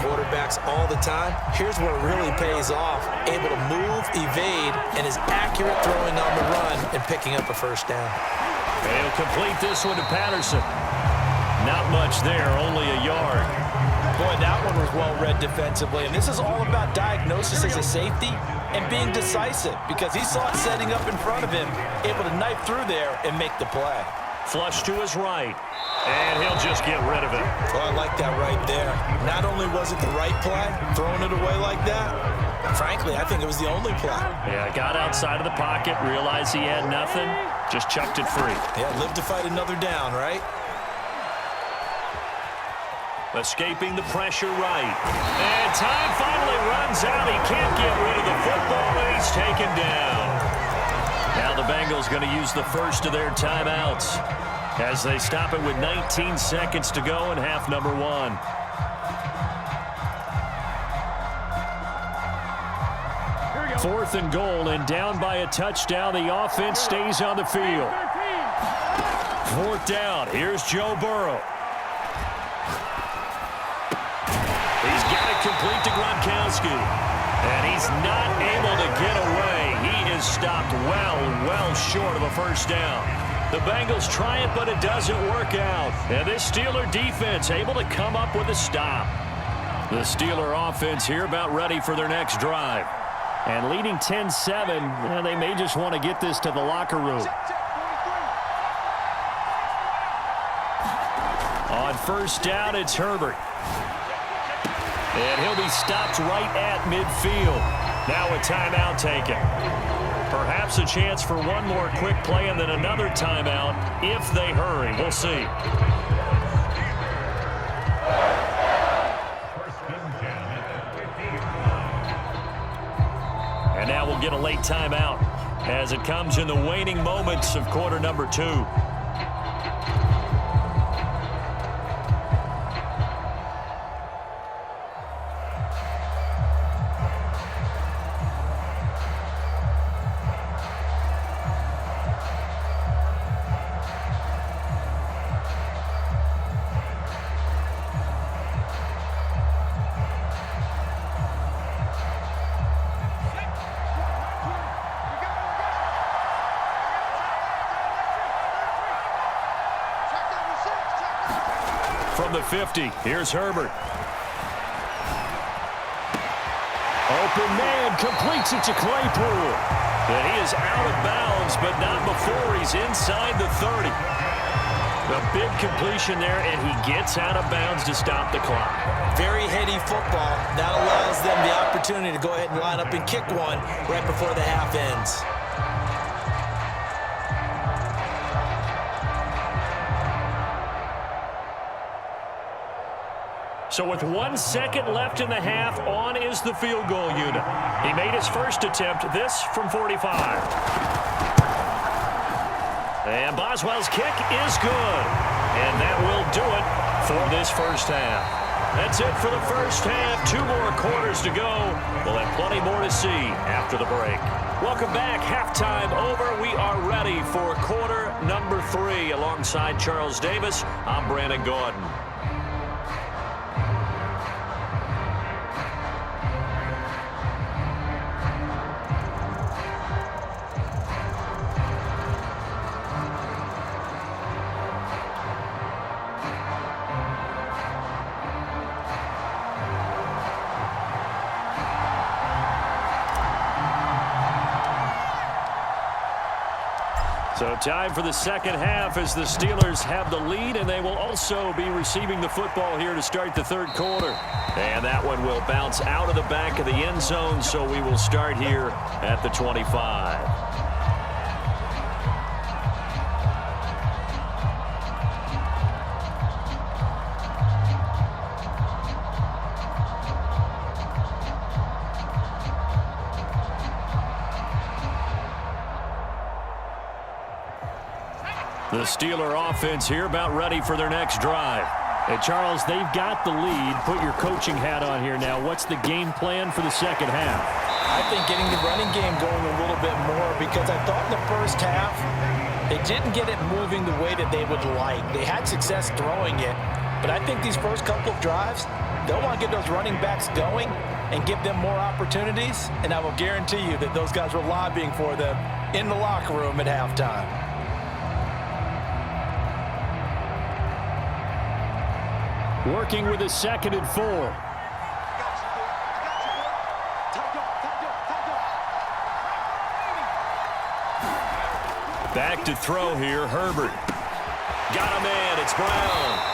quarterbacks all the time, here's where it really pays off. Able to move, evade, and is accurate throwing on the run and picking up a first down. And he'll complete this one to Patterson. Not much there, only a yard. Boy, that one was well read defensively, and this is all about diagnosis as a safety and being decisive because he saw it setting up in front of him, able to knife through there and make the play. Flush to his right, and he'll just get rid of it. Oh, I like that right there. Not only was it the right play, throwing it away like that, frankly, I think it was the only play. Yeah, got outside of the pocket, realized he had nothing, just chucked it free. Yeah, live to fight another down, right? Escaping the pressure right. And time finally runs out. He can't get rid of the football, and he's taken down. Now the Bengals going to use the first of their timeouts as they stop it with 19 seconds to go in half number one. Fourth and goal, and down by a touchdown. The offense stays on the field. Fourth down. Here's Joe Burrow. He's got it complete to Gronkowski. And he's not able to get away. He is stopped well short of a first down. The Bengals try it, but it doesn't work out. And this Steeler defense able to come up with a stop. The Steeler offense here about ready for their next drive. And leading 10-7, and they may just want to get this to the locker room. On first down, it's Herbert. And he'll be stopped right at midfield. Now a timeout taken. Perhaps a chance for one more quick play and then another timeout if they hurry. We'll see. And now we'll get a late timeout as it comes in the waning moments of quarter number 2. From the 50, here's Herbert. Open man, completes it to Claypool. And he is out of bounds, but not before he's inside the 30. A big completion there, and he gets out of bounds to stop the clock. Very heady football. That allows them the opportunity to go ahead and line up and kick one right before the half ends. So with 1 second left in the half, on is the field goal unit. He made his first attempt, this from 45. And Boswell's kick is good. And that will do it for this first half. That's it for the first half. 2 more quarters to go. We'll have plenty more to see after the break. Welcome back. Halftime over. We are ready for quarter number 3. Alongside Charles Davis, I'm Brandon Gordon. So time for the second half as the Steelers have the lead, and they will also be receiving the football here to start the third quarter. And that one will bounce out of the back of the end zone, so we will start here at the 25. The Steeler offense here about ready for their next drive. Hey, Charles, they've got the lead. Put your coaching hat on here now. What's the game plan for the second half? I think getting the running game going a little bit more because I thought in the first half they didn't get it moving the way that they would like. They had success throwing it, But I think these first couple of drives, they'll want to get those running backs going and give them more opportunities. And I will guarantee you that those guys were lobbying for them in the locker room at halftime. Working with a 2nd and 4. Back to throw here, Herbert. Got a man, it's Brown.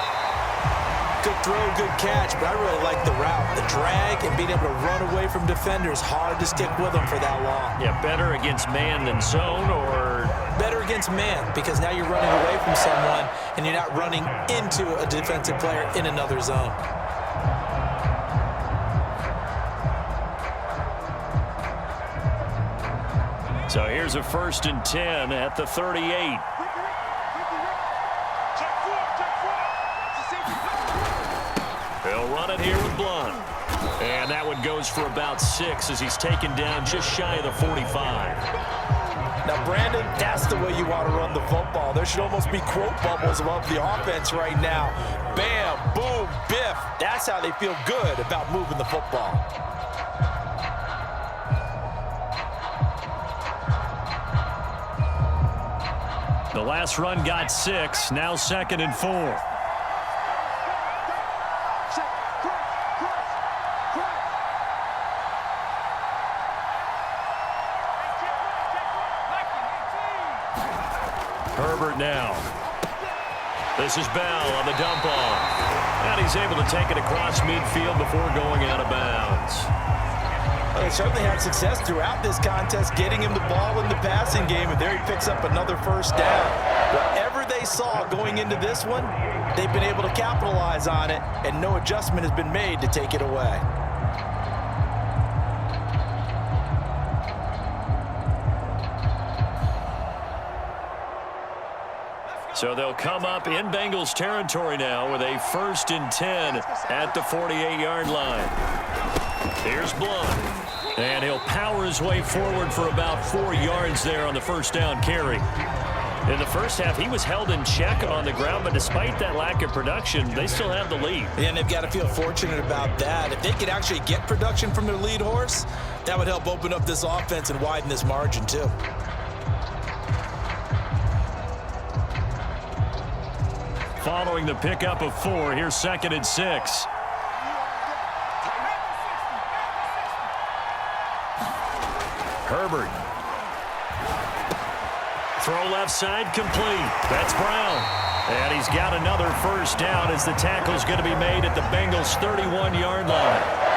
Good throw, good catch, but I really like the route. The drag and being able to run away from defenders, hard to stick with them for that long. Yeah, better against man than zone, or? Better against man, because now you're running away from someone and you're not running into a defensive player in another zone. So here's a 1st and 10 at the 38. He'll run it here with Blunt. And that one goes for about 6 as he's taken down just shy of the 45. Now, Brandon, that's the way you want to run the football. There should almost be quote bubbles above the offense right now. Bam, boom, biff. That's how they feel good about moving the football. The last run got 6, now 2nd and 4. Herbert now. This is Bell on the dump off. And he's able to take it across midfield before going out of bounds. They certainly had success throughout this contest, getting him the ball in the passing game, and there he picks up another 1st down. Whatever they saw going into this one, they've been able to capitalize on it, and no adjustment has been made to take it away. So they'll come up in Bengals territory now with a 1st and 10 at the 48-yard line. Here's Blunt. And he'll power his way forward for about 4 yards there on the 1st down carry. In the first half, he was held in check on the ground, but despite that lack of production, they still have the lead. And they've got to feel fortunate about that. If they could actually get production from their lead horse, that would help open up this offense and widen this margin too. Following the pickup of 4, here's 2nd and 6. Herbert. Throw left side complete. That's Brown. And he's got another 1st down as the tackle's going to be made at the Bengals' 31-yard line.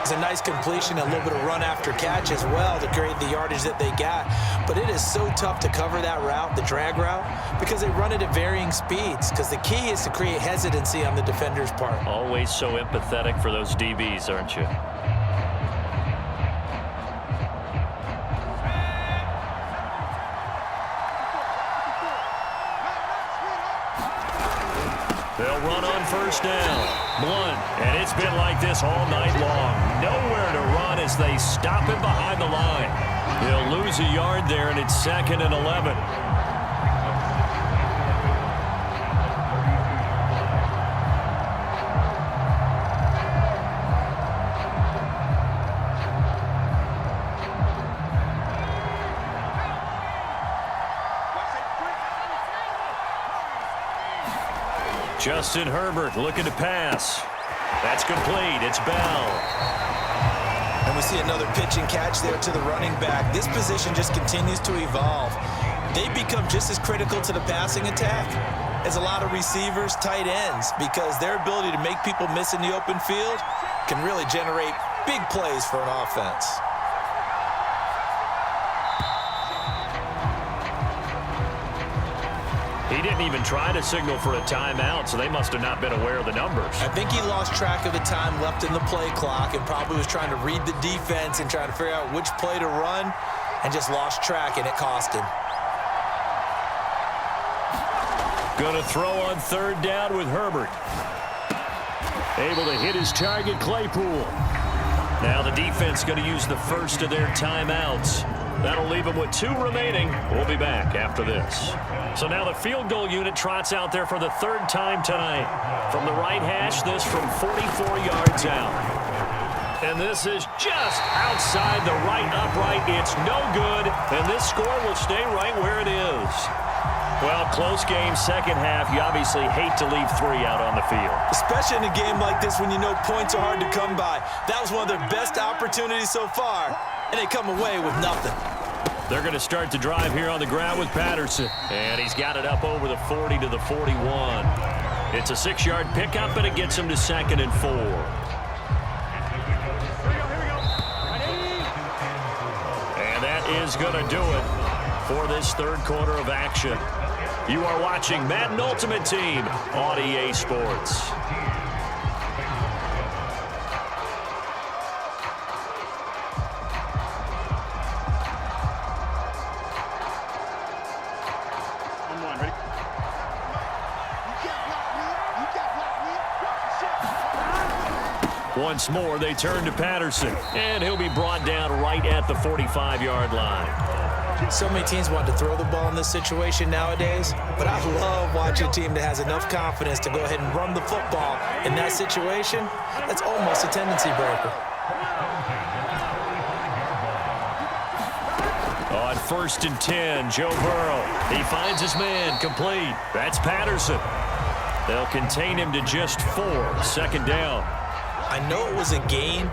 It's a nice completion, a little bit of run after catch as well to create the yardage that they got. But it is so tough to cover that route, the drag route, because they run it at varying speeds. Because the key is to create hesitancy on the defender's part. Always so empathetic for those DBs, aren't you? They'll run on 1st down. Blunt, and it's been like this all night long. Nowhere to run as they stop him behind the line. He'll lose a yard there, and it's 2nd and 11. Justin Herbert looking to pass. That's complete. It's Bell. And we see another pitch and catch there to the running back. This position just continues to evolve. They become just as critical to the passing attack as a lot of receivers, tight ends, because their ability to make people miss in the open field can really generate big plays for an offense. He didn't even try to signal for a timeout, so they must have not been aware of the numbers. I think he lost track of the time left in the play clock and probably was trying to read the defense and trying to figure out which play to run and just lost track, and it cost him. Going to throw on 3rd down with Herbert. Able to hit his target, Claypool. Now the defense going to use the first of their timeouts. That'll leave him with 2 remaining. We'll be back after this. So now the field goal unit trots out there for the 3rd time tonight. From the right hash, this from 44 yards out. And this is just outside the right upright. It's no good, and this score will stay right where it is. Well, close game, second half. You obviously hate to leave 3 out on the field. Especially in a game like this when you know points are hard to come by. That was one of their best opportunities so far, and they come away with nothing. They're going to start the drive here on the ground with Patterson. And he's got it up over the 40 to the 41. It's a 6-yard pickup, and it gets him to 2nd and 4. And that is going to do it for this 3rd quarter of action. You are watching Madden Ultimate Team on EA Sports. Once more, they turn to Patterson, and he'll be brought down right at the 45-yard line. So many teams want to throw the ball in this situation nowadays, but I love watching a team that has enough confidence to go ahead and run the football in that situation. That's almost a tendency breaker. On 1st and 10, Joe Burrow. He finds his man complete. That's Patterson. They'll contain him to just 4, 2nd down. I know it was a gain,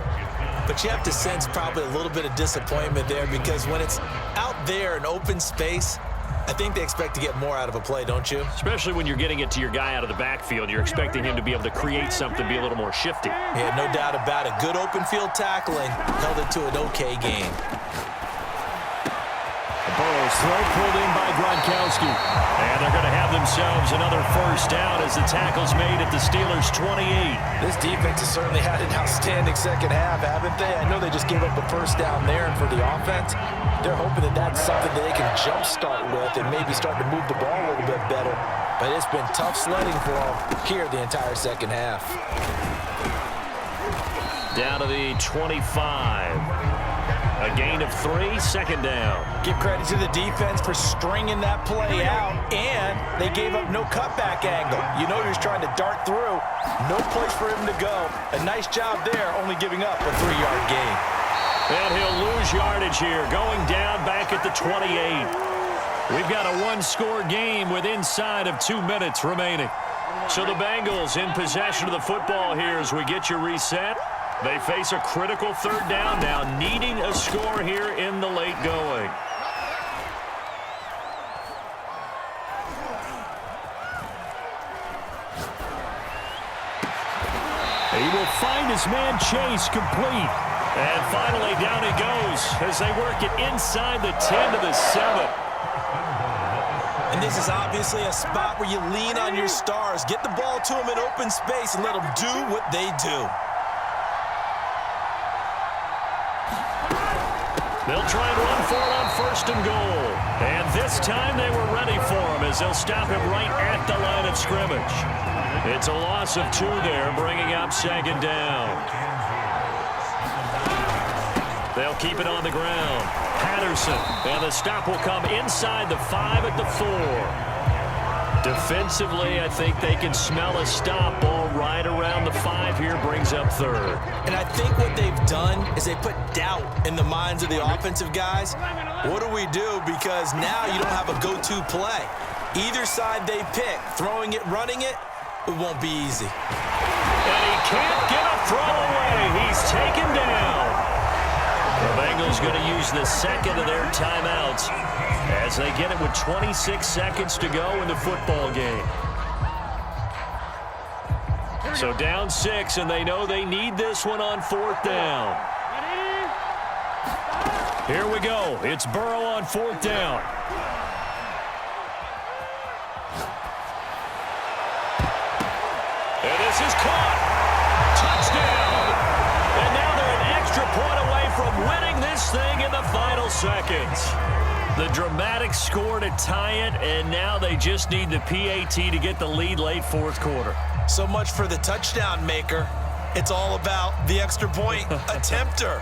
but you have to sense probably a little bit of disappointment there because when it's out there in open space, I think they expect to get more out of a play, don't you? Especially when you're getting it to your guy out of the backfield. You're expecting him to be able to create something, be a little more shifty. Yeah, no doubt about it. Good open field tackling held it to an okay game. Burrow's throw pulled in by Gronkowski. And they're going to have themselves another 1st down as the tackle's made at the Steelers' 28. This defense has certainly had an outstanding second half, haven't they? I know they just gave up the 1st down there, and for the offense, they're hoping that that's something that they can jumpstart with and maybe start to move the ball a little bit better. But it's been tough sledding for them here the entire second half. Down to the 25. A gain of 3, 2nd down. Give credit to the defense for stringing that play out, and they gave up no cutback angle. You know he was trying to dart through. No place for him to go. A nice job there, only giving up a 3-yard gain. And he'll lose yardage here, going down back at the 28. We've got a 1-score game with inside of 2 minutes remaining. So the Bengals in possession of the football here as we get you reset. They face a critical 3rd down now, needing a score here in the late going. He will find his man Chase complete. And finally down he goes as they work it inside the 10 to the 7. And this is obviously a spot where you lean on your stars. Get the ball to them in open space and let them do what they do. They'll try and run for it on 1st and goal. And this time they were ready for him as they'll stop him right at the line of scrimmage. It's a loss of 2 there, bringing up 2nd down. They'll keep it on the ground. Patterson, and the stop will come inside the 5 at the 4. Defensively, I think they can smell a stop ball right around the 5 here, brings up 3rd. And I think what they've done is they put doubt in the minds of the offensive guys. What do we do? Because now you don't have a go-to play. Either side they pick, throwing it, running it, it won't be easy. And he can't get a throw away. He's taken down. The Bengals going to use the 2nd of their timeouts as they get it with 26 seconds to go in the football game. So down 6, and they know they need this one on 4th down. Here we go. It's Burrow on 4th down. And this is caught. Touchdown. And now they're an extra point away from winning this thing in the final seconds. The dramatic score to tie it, and now they just need the PAT to get the lead late 4th quarter. So much for the touchdown maker. It's all about the extra point attempter.